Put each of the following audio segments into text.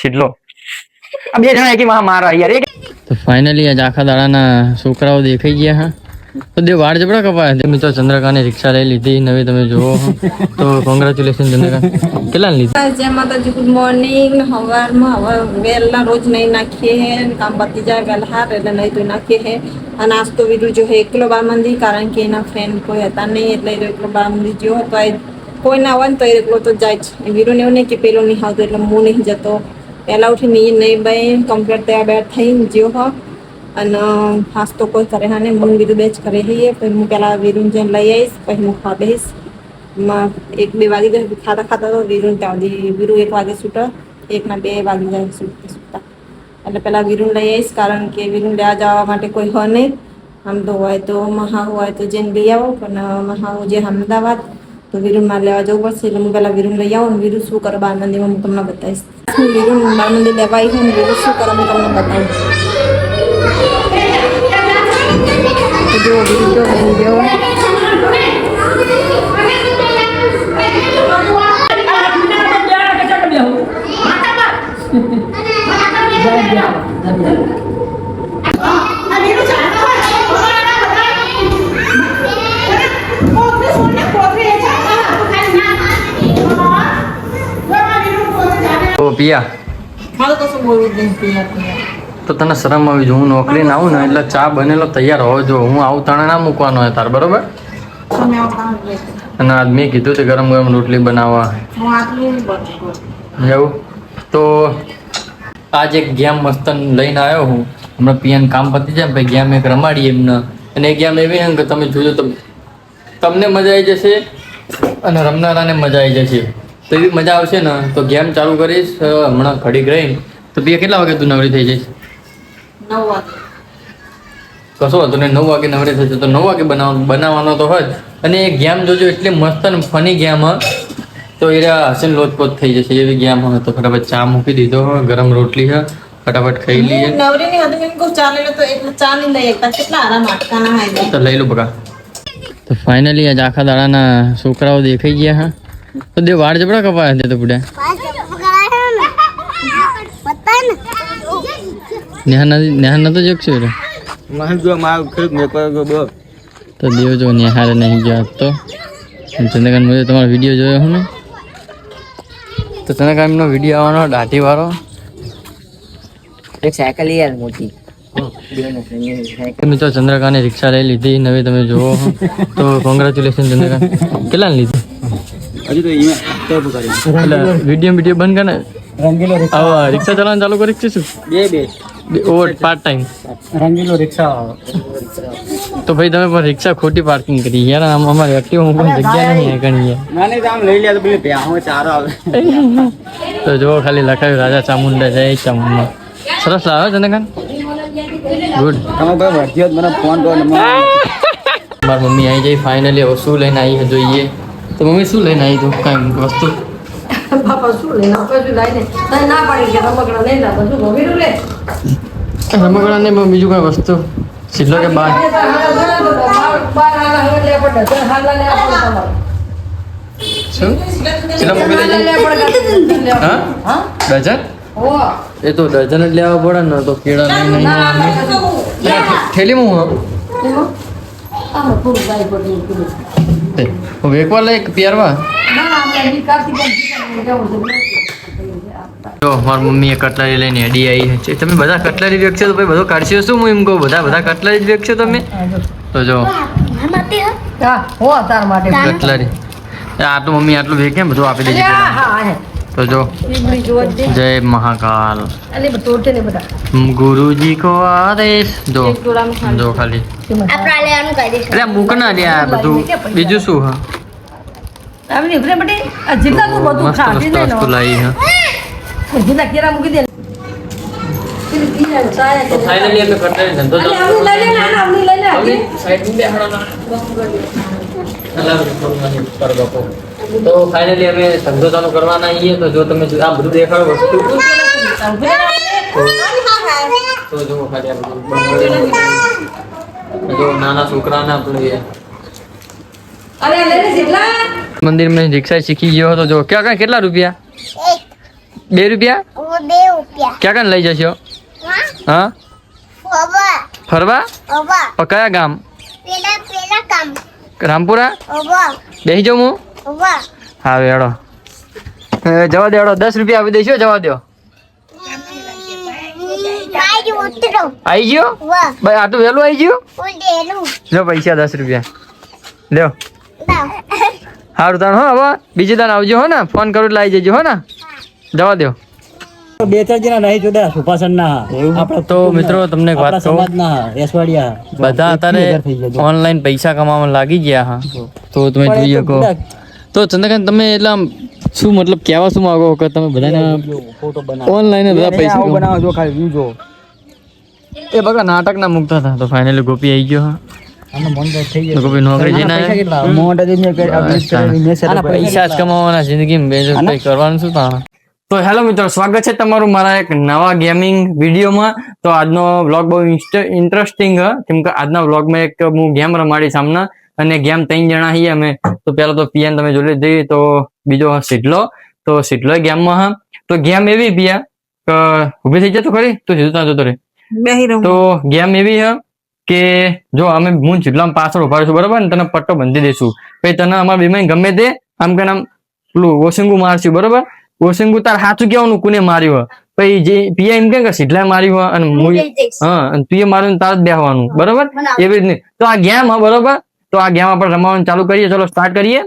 સીધલો આ બે જણા કે મારા યાર એક તો ફાઇનલી આજ આખા દાડાના છોકરાઓ દેખાઈ ગયા હા તો દે વાળ જબડા કપાયા તે મિત્રો ચંદ્રકાને રિક્ષા લઈ લીધી નવી તમે જુઓ તો કોંગ્રેચ્યુલેશન ચંદ્રકા કેટલા લીધી જય માતાજી ગુડ મોર્નિંગ હવારમાં હવે વહેલા રોજ નહીં નાખીએ હે કામ પતી જાય વહેલા હાર એટલે નહીં તો નાખીએ હે અને આજ તો વિધુ જો હે એકલો બાર મંદી કારણ કે એના ફ્રેન્ડ કોઈ હતા નહીં એટલે એકલો બાર મંદી જો તો કોઈ ના હોય ને તો એકલો તો જાય જ વીરુને એવું નહીં કે પેલો નહીં આવતો એટલે હું નહીં જતો પહેલાં ઉઠીને એ નહીં ભાઈ કમ્પ્લીટ તૈયાર બેર થઈને જ્યો હો અને ખાસ તો કોઈ કરે હા ને હું વિરુ બે જ કરે હઈએ પછી હું પહેલાં વિરુને જઈને લઈ આવીશ પછી હું ખા દઈશ 1-2 વાગી જાય ખાતા ખાતા તો વિરુને ત્યાં સુધી વિરુ 1 વાગે છૂટા 1 ના 2 વાગી જાય છૂટતા એટલે પહેલાં વિરુને લઈ આવીશ કારણ કે વિરુને લેવા જવા માટે કોઈ હોય નહીં આમ તો હોય તો મહાઉ હોય તો જઈને લઈ આવો પણ મહાઉ જે અમદાવાદ તો વિરુને મારે લેવા જવું પડશે એટલે હું પહેલાં વિરુને લઈ આવું ને વિરુ શું કરે બાર મંદિરમાં હું તમને બતાવીશ હું વિરુને બાર મંદિર લેવા આવી હું વિરુ શું કરે હું તમને બતાવીશ જો વિરુ જો બની ગયો ઓ પિયા તો તને શરમ આવી જો હું નોકરીને આવું ને એટલે ચા બનેલો તૈયાર હોવો જો હું આવું તને ના મૂકવાનો હોય તાર બરોબર અને આજ મેં કીધું તે ગરમ ગરમ રોટલી બનાવવા એવું તો આજ એક ગેમ મસ્ત લઈને આવ્યો હું હમણાં પિયાને કામ પતી જાય પછી ગેમ એક રમાડીએ એમને અને એ ગેમ એવી કે તમે જોજો તમને મજા આવી જશે અને રમનારાને મજા આવી જશે તો એવી મજા આવશે ને તો ગેમ ચાલુ કરીશ હમણાં ઘડીક રહીને તો પિયા કેટલા વાગે તું નવરી થઈ જઈશ 9 વાગે કશો હતો ને 9 વાગે નવરી થશે તો 9 વાગે બનાવવાનો તો હોય અને એ ગેમ જોજો એટલી મસ્ત અને ફની ગેમ તો એ હસીને લોચપોચ થઈ જશે એવી ગેમ હોય તો ફટાફટ ચા મૂકી દીધો ગરમ રોટલી છે ફટાફટ ખાઈ લઈએ નવરીની હતી મેં કો ચા લઈ લો તો એટલે ચા નહીં લઈ એકતા કેટલા આરામ આટકાના હાય તો લઈ લો બકા તો ફાઇનલી આજ આખા દાડાના છોકરાઓ દેખાઈ ગયા હા તો દે વાળ જબડા કપાયા તે તો બુડા નેહા નતો જગશો રે તો દેવ જો નેહારે નહીં ગયા તો ચંદ્રકાંત મોદી તમારો વિડીયો જોયો હું ને તો ચંદ્રકાંતનો વિડીયો આવવાનો દાઢી વાળો એક સાયકલ યાર મોટી મિત્રો ચંદ્રકાંતે રિક્ષા લઈ લીધી નવી તમે જુઓ તો કોંગ્રેચ્યુલેશન ચંદ્રકાંત કેટલા લીધી હજી તો એટલે વિડીયો બંધ કરે રંગીલો રિક્ષા ચલાવવાનું ચાલુ કરી છે શું ઓવર પાર્ટ ટાઈમ રંગીલો રિક્ષા તો ભાઈ તમે પણ રિક્ષા ખોટી પાર્કિંગ કરી યાર આમ અમારે એક્ટિવ હું પણ જગ્યા નહીં ઘણી ના નહીં આમ લઈ લે તો પેલી પ્યાહો ચારો આવે તો જો ખાલી લખાયું રાજા ચામુંડા જય ચામુંડા સરસ લાવે ચંદ્રકાંત ગુડ તમે ભાઈ વર્ધ્યો મને ફોન કરો મારી મમ્મી આવી જઈ ફાઇનલી હવે શું લઈને આવી જોઈએ તો મમ્મી શું લઈને આવી તું કાંઈ વસ્તુ બાપા શું લઈને આપણે લઈને ના પાડી કે રમકડા નહીં લાવતો શું ગોવીરું લે રમકડા ને બીજું કઈ વસ્તુ સીધો કે બાર શું કેટલા મૂકી દેજે હા ડઝન એ તો ડઝન જ લેવા પડે ને તો કેળા નહીં થેલીમાં હું વેકવા લઈ પિયરવા જો મારી મમ્મીએ કટલરી લઈને હેડી આવી છે તમે બધા કટલરી વેચશો તો ભાઈ બધું કાઢશો શું હું એમ કહું બધા કટલરી જ વેચશો તમે તો જો કટલરી આટલું મમ્મી આટલું વેચે બધું આપી દેજે તો જો જય મહાકાલ ગુરુજી કો આદેશ જો ખાલી અરે મૂક ના દે આ બધું બીજું શું હા મસ્ત વસ્તુ લાવી હા ફાઇનલી અમે કટલરી ધંધો તો ફાઇનલી અમે ધંધો ચાલુ કરવાના છીએ તો જો તમે આ બધું દેખાડો વસ્તુ તો જો ખાલી આ બધું જો નાના છોકરાના આપણે મંદિર में रिक्शा सीखी गयो तो जो क्या क्या કેટલા રૂપિયા 2 રૂપિયા वो 2 रुपया ક્યાં કાન લઈ જશો हाँ હા ओवा ફરવા ओवा પણ કયા ગામ पेला पेला काम રામપુરા ओवा બેસી જાઉં હું ओवा હા વેડો જવા દેડો 10 રૂપિયા આપી દઈશું જવા દો भाई उतरो આવી ગયો वाह ભાઈ આટલું વહેલું આવી ગયું वो डेलू લો પૈસા 10 રૂપિયા લ્યો दाओ સારું તાણ હો હવે બીજી તાણ આવજો હો ને ફોન કરું એટલે આવી જજો હો ને જવા દો બે ચાર જણા નહીં જોડા સુપાસન ના આપણા તો મિત્રો તમને એક વાત આપણા કહું સમાજ ના એસવાડિયા બધા અત્યારે ઓનલાઈન પૈસા કમાવામાં લાગી ગયા હા તો તમે જોઈ શકો તો ચંદ્રકાંત તમે એટલે આમ શું મતલબ કહેવા શું માંગો કે તમે બધાને ફોટો બનાવો ઓનલાઈન બધા પૈસા કમાવો? બનાવો જો ખાલી વ્યૂ જો એ બગા નાટક ના મુકતા હતા તો ફાઇનલી ગોપી આવી ગયો હા આનો મન થઈ તો ગોપી નોકરી જઈને આવ્યો. આના પૈસા જ કમાવાના જિંદગીમાં બેજો કઈ કરવાનું શું તાણ તો હેલો મિત્રો સ્વાગત છે તમારું મારા એક નવા ગેમિંગ વિડીયોમાં તો આજનો વ્લોગ બહુ ઇન્ટરેસ્ટિંગ છે કેમ કે આજના વ્લોગમાં એક હું ગેમ રમાડી સામના અને ગેમ 3 જણા છીએ અમે તો પહેલા તો પીએન તમે જોઈ લીધી તો બીજો સિડલો તો સિડલો ગેમમાં હા તો ગેમ એવી પિયા કે ઊભી થઈ જતો ખરી તો સીધું ત્યાં જતો રે બેહી રહું તો ગેમ એવી છે કે જો અમે હું સિડલામાં પાછળ ઉભા રહીશું બરાબર ને તને પટ્ટો બાંધી દઈશું પછી તને અમારા બેમાં ગમે તે આમ કે આમ પેલું ઓસિંગુ મારશું બરાબર ઓસિંગુ તાર સાચું કેવાનું કોને માર્યું પછી જે પીએ એમ કે સિડલા માર્યું હોય અને હા અને તું એ માર્યું તાર જ બેહવાનું બરાબર એવી રીતની તો આ ગેમ હા બરાબર તો આ ગેમ આપણે રમવાનું ચાલુ કરીએ ચલો સ્ટાર્ટ કરીએ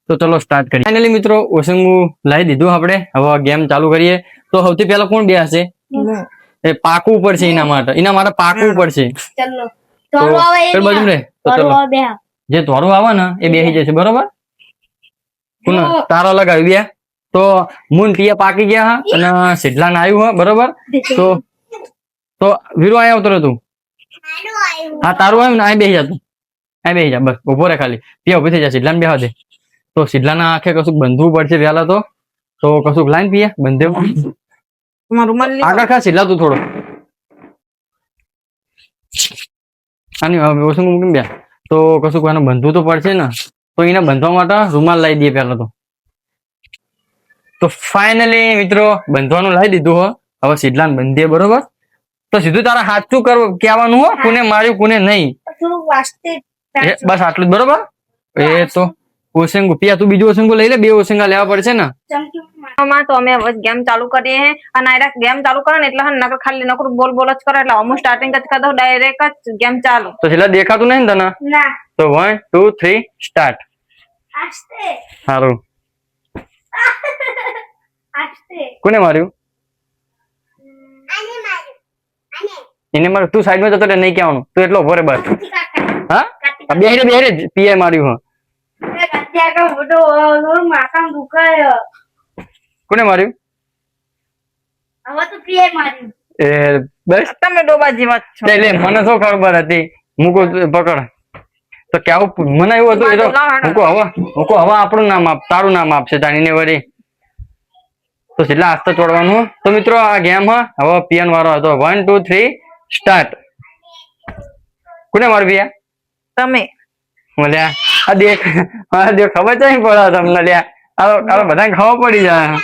તો ચલો સ્ટાર્ટ કરીએ ફાઇનલી મિત્રો ઓસિંગુ લાવી દીધું આપણે હવે ગેમ ચાલુ કરીએ તો સૌથી પહેલા કોણ બેસશે એ પાકવું પડશે એના માટે પાકવું પડશે चलो તો કઈ બાજુ રે તો ચલો बे જે ધોરું આવે ને એ બેસી જશે બરોબર કોને તારો લગાવી બે તો મૂન પિયા પાકી ગયા હા અને સિડલા ના આવ્યું હા બરોબર તો વીરો આયા ઉતરો તું હા તારું આવ્યું ને આ બેસી જા તું આ બેસી જા બસ ઉભો રે ખાલી પિયા ઉભી થઈ જા સિડલા ને બેહવા દે તો સિડલા ના આંખે કશુંક બંધવું પડશે પહેલા તો કશુંક લાઈન પિયા બંધે આગળ ખા સિડલા તું થોડો આની ઓછું મૂકી બે તો કશું કોઈને બંધવું તો પડશે ને તો એને બંધવા માટે રૂમાલ લાવી દઈએ પેલા તો ફાઇનલી મિત્રો બંધવાનું લાવી દીધું હો હવે સિડલાને બંધીએ બરોબર તો સીધું તારા હાથ શું કરવું કહેવાનું હો કોને માર્યું કોને નહીં બસ આટલું જ બરોબર એ તો ઓસેંગુ પિયા તું બીજું ઓસેંગુ લઈ લે 2 ઓસેંગા લેવા પડશે ને માં તો અમે હવે ગેમ ચાલુ કરીએ હે અને આયરા ગેમ ચાલુ કરે ને એટલે નકર ખાલી નકરું બોલ બોલ જ કરે એટલે અમુ સ્ટાર્ટિંગ જ કરી દઉં ડાયરેક્ટ જ ગેમ ચાલુ તો છેલ્લા દેખાતું નહીં ને તને ना તો 1 2 3 સ્ટાર્ટ आस्ते સારું आस्ते કોને માર્યું आने मारू आने એને માર્યું તું સાઈડમાં જતો રે નહીં કહેવાનું તું એટલો ઉભો રે બસ હા બેહી રે પીએ માર્યું હા कत्या का फोटो और माथा दुखाय કોને માર્યું હવે તો પીએ મારી એ બસ તમે ડોબા જેવા જ છો એટલે મને શું ખબર હતી મૂકો પકડ તો કેવું મને એવું હતું એ તો મૂકો હવે આપણું નામ આપ તારું નામ આપશે જાણીને વળી તો જેટલા આસ્તે ચોડવાનું તો મિત્રો આ ગેમ હવે પીએન વાળો હતો 1 2 3 સ્ટાર્ટ કોને માર પિયા તમે લ્યા આ દેખ ખબર છે પડે તમને લ્યા આ બધાને ખબર પડી જાય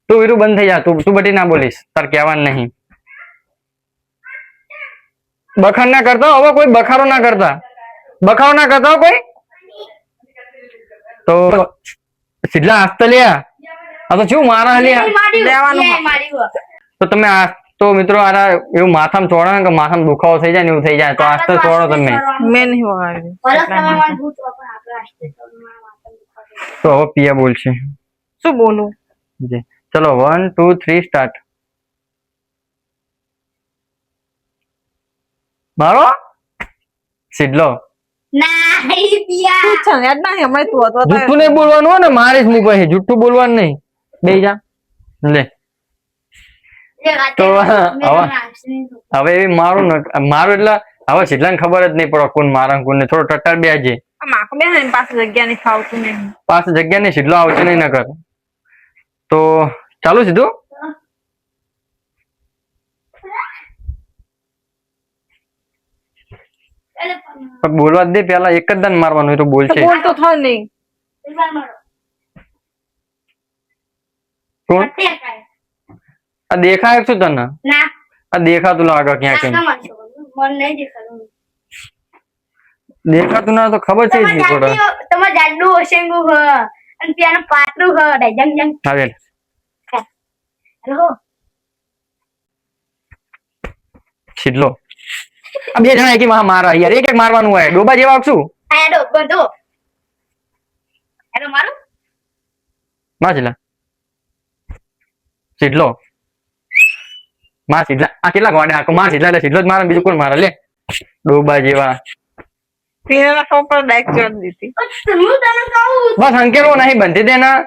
તું વીરું બંધ થઈ જા તું બટી ના બોલીશ તાર કહેવાનું નહીં બખાર ના કરતા હવે કોઈ બખારો ના કરતા કોઈ તો સીધલા આસ્તે લ્યા આ તો શું મારા લ્યા તો તમે આ તો મિત્રો આ એવું માથામાં ચોડો ને કે માથામાં દુખાવો થઈ જાય ને એવું થઈ જાય તો આસ્તે ચોડો તમે મેં નહીં વગાડ્યું તો હવે પિયા બોલશે શું બોલું જી ચલો 1 2 3 સ્ટાર્ટ મારો સિડલો नहीं पिया છે યાદ ના હમણાં તું હતો જુઠ્ઠું નહીં બોલવાનું હોય ને મારીશ હું પછી જુઠ્ઠું બોલવાનું નહીં બે જા લે તો હવે એવી મારું એટલે હવે સિડલાને ખબર જ નહીં પડે કોણ મારા કોણ થોડો ટટ્ટાર બેજે માકો બે ને પાસે જગ્યા નહીં ફાવતું નહીં પાસે જગ્યા નહીં સિડલો આવશે નહીં નકર તો ચાલુ સીધું બોલવા જ દે પેલા એક જ દાન મારવાનું એ તો બોલશે બોલ તો થાય નહીં કોણ દેખાય આ દેખાય શું તને ના આ દેખાતું લાગે ક્યાંક ના માનશો મન નહીં દેખાતું દેખાતું ના તો ખબર છે જ નહીં થોડા તમારે જાડું ઓશેંગું હ અને ત્યાંનું પાતળું હ જંગ જંગ હવે રહો છિડલો આ બે જણા એકી મારા યાર એક એક મારવાનું હોય ડોબા જેવા શું આડો બધો એનો મારું માં છિડલા છિડલો માં છિડલા આ કેટલા ગોડે આખો માં છિડલા એટલે છિડલો જ મારે બીજું કોણ મારે લે ડોબા જેવા પીના ઉપર ડાયક કરી દીધી હું તને કહું બસ અંકેલો નહીં બંધી દેના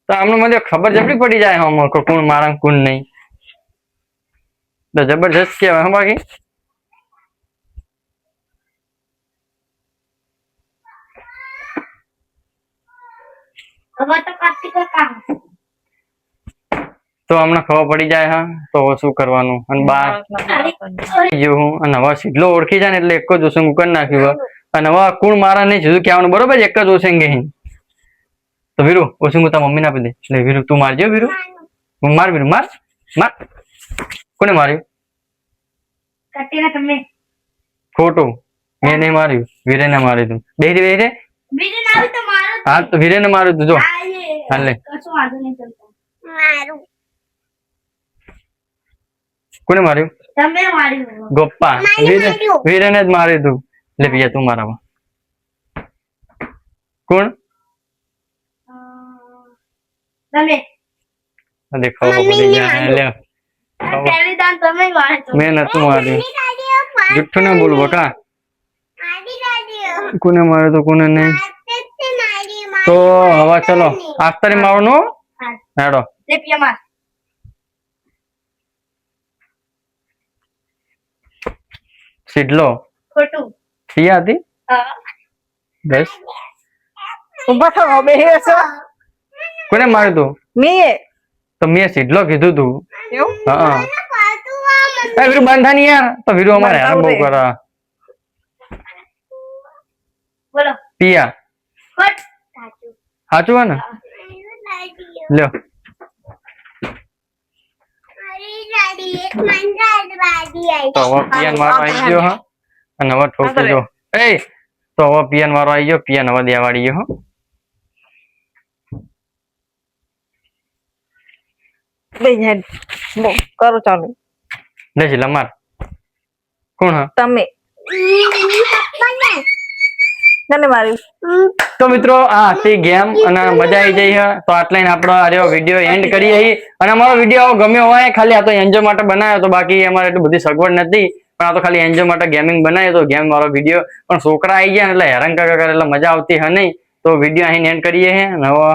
તો આમને મને ખબર જબરી પડી જાય હમ કોણ મારા કોણ નહીં તો જબરજસ્ત કહેવાય હા બાકી હવે તો કાર્તિક કામ તો અમને ખબર પડી જાય હા તો હવે શું કરવાનું અને બાર ગયો હું અને હવે સીધલો ઓળખી જાય ને એટલે એક જ ઓસંગ કરી નાખ્યું અને હવે કુણ મારા નહીં જુદું કહેવાનું બરોબર એક જ ઓસંગે તો વીરુ ઓસંગ તારા મમ્મી ના આપી દે એટલે વીરુ તું મારજો વીરુ માર વીરુ માર માર કોને માર્યું કાટીને તમે ખોટું મેં નહીં માર્યું વીરે ને માર્યું તું બેહી બેહી બીજું ના આવી તો મારો હા તો વીરે ને માર્યું તું જો હાલે કશું વાંધો નહીં ચાલતો મારું કોને માર્યું તમે માર્યું ગોપ્પા વીરે ને જ માર્યું તું લે પિયા તું મારામાં કોણ તમે દેખાવ પડી જાય લે પહેલી દાન તમે માર્યો મેં નતું માર્યું જુઠ્ઠું ના બોલ બકા કોને માર્યું તો કોને નહીં તો હવે ચલો આફતારી મારવાનું હેડો લે પિયા માર સીડલો ખોટું પિયા હતી હા. બસ ઉભા થો બેહી છો કોને માર્યું તું મીએ તો મેં સીડલો કીધું તું એવું હા એ વીરુ બાંધા નહીં યાર તો વીરુ અમારે હેરાન બહુ કરે બોલો પિયા ખોટ સાચું સાચું હે ને લ્યો તો હવે પિયાન વાળો આવી ગયો હા અને હવે ઠોકી દો એ તો હવે પિયાન વાળો આવી ગયો પિયાન હવે દેવા વાળી ગયો હો કરો ચાલુ લે છે લમાર કોણ હા તમે તને માર્યું તો મિત્રો આ હતી ગેમ અને મજા આવી જઈ છે તો આટલા આપણો આ વિડીયો એન્ડ કરીએ અને અમારો વિડીયો ગમ્યો હોય ખાલી આ તો એન્જોય માટે બનાવ્યો તો બાકી અમારે એટલી બધી સગવડ નથી પણ આ તો ખાલી એન્જોય માટે ગેમિંગ બનાવ્યો તો ગેમ વાળો વિડીયો પણ છોકરા આવી ગયા એટલે હેરાન કરે એટલે મજા આવતી હે નહીં તો વિડીયો અહીં એન્ડ કરીએ હે અને હવે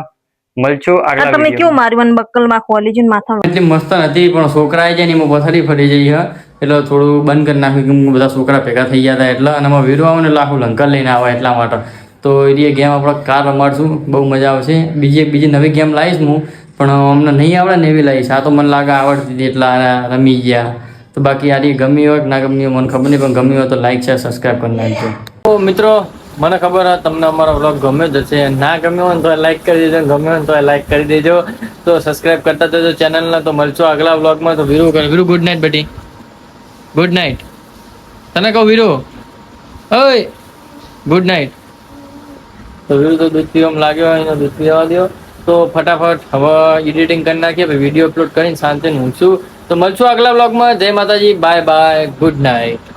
મળશું આગળ તમે કેવું માર્યું બક્કલ માં ખોલી જઈને માથા એટલી મસ્ત નથી પણ છોકરા આવી જાય ને એમાં પથારી ફરી જઈ હે એટલે થોડું બંધ કરી નાખ્યું કે બધા છોકરા ભેગા થઈ ગયા હતા એટલે અને એમાં વીરુ આવે ને એટલે આખું લંકર લઈને આવે એટલા માટે તો એ ગેમ આપણે કાર રમાડશું બહુ મજા આવશે બીજી નવી ગેમ લાવીશ હું પણ અમને નહીં આવડે ને એવી લાવીશ આ તો મને લાગે આવડતી હતી એટલા રમી ગયા તો બાકી આ ગમી હોય કે ના ગમી હોય મને ખબર નહીં પણ ગમી હોય તો લાઈક છે સબસ્ક્રાઈબ કરી નાખજો તો મિત્રો મને ખબર હોય તમને અમારો વ્લોગ ગમ્યો જ હશે ના ગમ્યો હોય તો લાઈક કરી દેજો ગમ્યો હોય તો લાઈક કરી દેજો તો સબસ્ક્રાઈબ કરતા જજો ચેનલને તો મળશું આગલા વ્લોગમાં તો વીરુ ગુડ નાઇટ બેટી ગુડ નાઇટ તને કહું વીરુ ઓય ગુડ નાઇટ તો વીરુ તો દૂધ પીવામાં લાગ્યો હોય દૂધ પીવા દો તો ફટાફટ હવે એડિટિંગ કરી નાખીએ વિડીયો અપલોડ કરીને શાંતિથી ઊંઘશું તો મળશું આગલા વ્લોગમાં જય માતાજી બાય બાય ગુડ નાઇટ